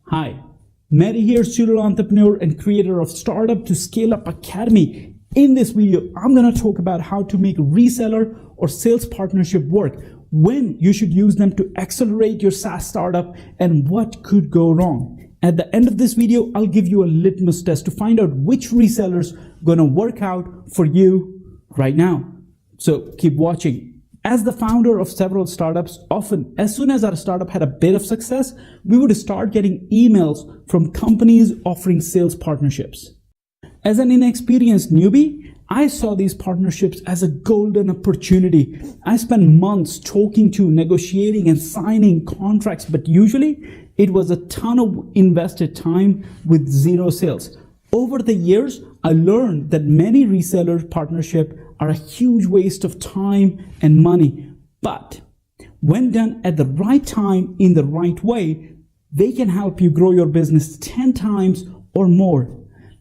Hi, Mary here, serial entrepreneur and creator of Startup to Scale Up Academy. In this video, I'm going to talk about how to make reseller or sales partnership work, when you should use them to accelerate your SaaS startup, and what could go wrong. At the end of this video, I'll give you a litmus test to find out which resellers are going to work out for you right now. So keep watching. As the founder of several startups, often as soon as our startup had a bit of success, we would start getting emails from companies offering sales partnerships. As an inexperienced newbie, I saw these partnerships as a golden opportunity. I spent months talking to, negotiating, and signing contracts, but usually it was a ton of invested time with zero sales. Over the years, I learned that many reseller partnerships are a huge waste of time and money, but when done at the right time in the right way, they can help you grow your business 10 times or more.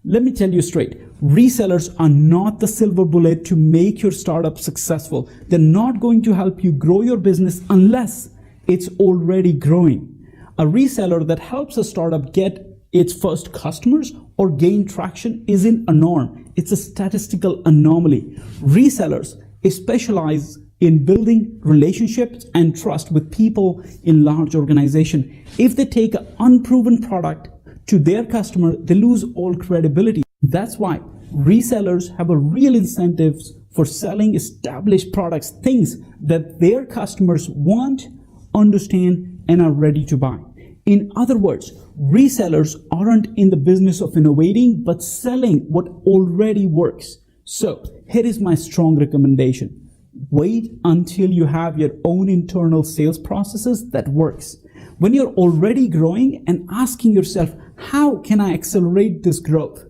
Let me tell you straight, resellers are not the silver bullet to make your startup successful. They're not going to help you grow your business unless it's already growing. A reseller that helps a startup get its first customers or gain traction isn't a norm. It's a statistical anomaly. Resellers specialize in building relationships and trust with people in large organizations. If they take an unproven product to their customer, they lose all credibility. That's why resellers have a real incentives for selling established products, things that their customers want, understand, and are ready to buy. In other words, resellers aren't in the business of innovating, but selling what already works. So here is my strong recommendation. Wait until you have your own internal sales processes that works. When you're already growing and asking yourself, how can I accelerate this growth?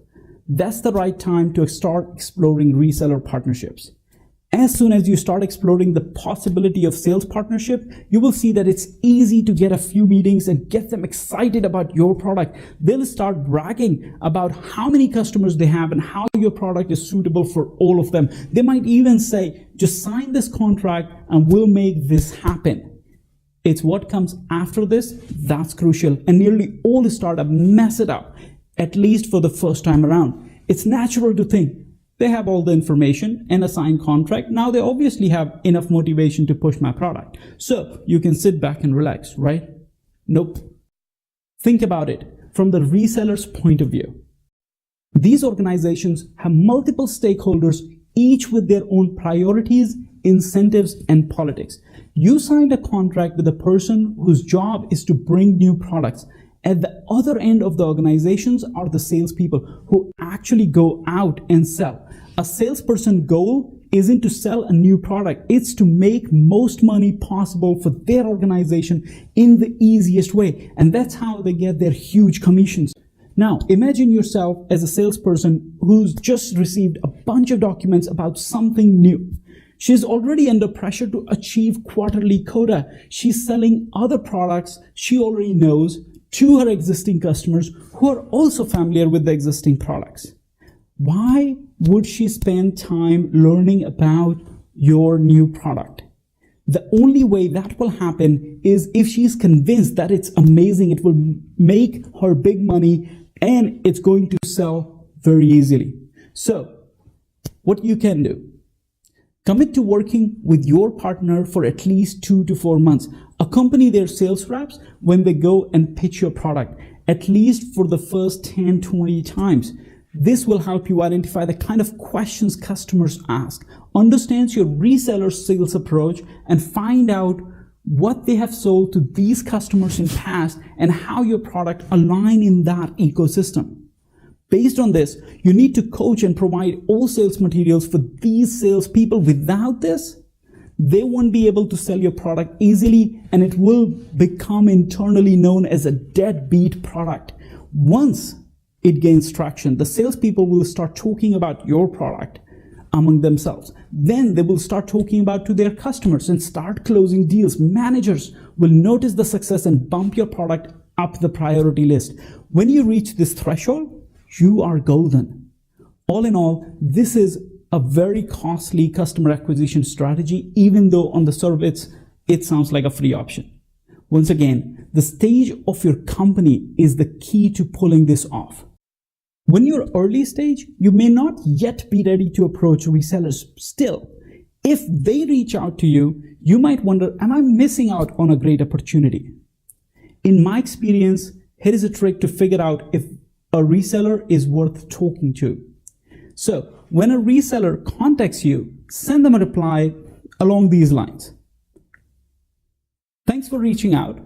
That's the right time to start exploring reseller partnerships. As soon as you start exploring the possibility of sales partnership, you will see that it's easy to get a few meetings and get them excited about your product. They'll start bragging about how many customers they have and how your product is suitable for all of them. They might even say, just sign this contract and we'll make this happen. It's what comes after this that's crucial, and nearly all startups mess it up, at least for the first time around. It's natural to think, they have all the information and a signed contract. Now they obviously have enough motivation to push my product. So you can sit back and relax, right? Nope. Think about it from the reseller's point of view. These organizations have multiple stakeholders, each with their own priorities, incentives, and politics. You signed a contract with a person whose job is to bring new products. At the other end of the organizations are the salespeople who actually go out and sell. A salesperson's goal isn't to sell a new product. It's to make most money possible for their organization in the easiest way. And that's how they get their huge commissions. Now, imagine yourself as a salesperson who's just received a bunch of documents about something new. She's already under pressure to achieve quarterly quota. She's selling other products she already knows to her existing customers who are also familiar with the existing products. Why would she spend time learning about your new product? The only way that will happen is if she's convinced that it's amazing, it will make her big money, and it's going to sell very easily. So, what you can do? Commit to working with your partner for at least 2 to 4 months. Accompany their sales reps when they go and pitch your product, at least for the first 10, 20 times. This will help you identify the kind of questions customers ask, understand your reseller's sales approach, and find out what they have sold to these customers in past and how your product aligns in that ecosystem. Based on this, you need to coach and provide all sales materials for these salespeople. Without this, they won't be able to sell your product easily, and it will become internally known as a deadbeat product. Once it gains traction, the salespeople will start talking about your product among themselves. Then they will start talking about to their customers and start closing deals. Managers will notice the success and bump your product up the priority list. When you reach this threshold, you are golden. All in all, this is a very costly customer acquisition strategy, even though on the surface, it sounds like a free option. Once again, the stage of your company is the key to pulling this off. When you're early stage, you may not yet be ready to approach resellers. Still, if they reach out to you, you might wonder, am I missing out on a great opportunity? In my experience, here is a trick to figure out if a reseller is worth talking to. So when a reseller contacts you, send them a reply along these lines. Thanks for reaching out.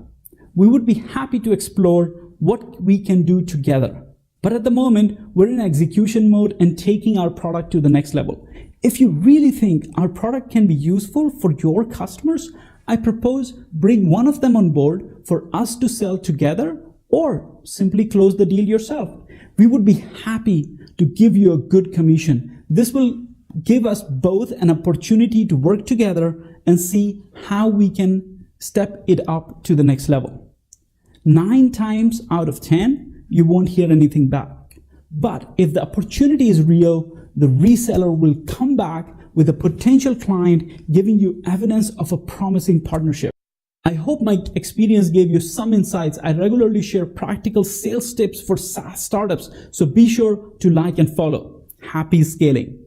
We would be happy to explore what we can do together. But at the moment, we're in execution mode and taking our product to the next level. If you really think our product can be useful for your customers, I propose bring one of them on board for us to sell together, or simply close the deal yourself. We would be happy to give you a good commission. This will give us both an opportunity to work together and see how we can step it up to the next level. 9 times out of 10, you won't hear anything back. But if the opportunity is real, the reseller will come back with a potential client giving you evidence of a promising partnership. I hope my experience gave you some insights. I regularly share practical sales tips for SaaS startups, so be sure to like and follow. Happy scaling.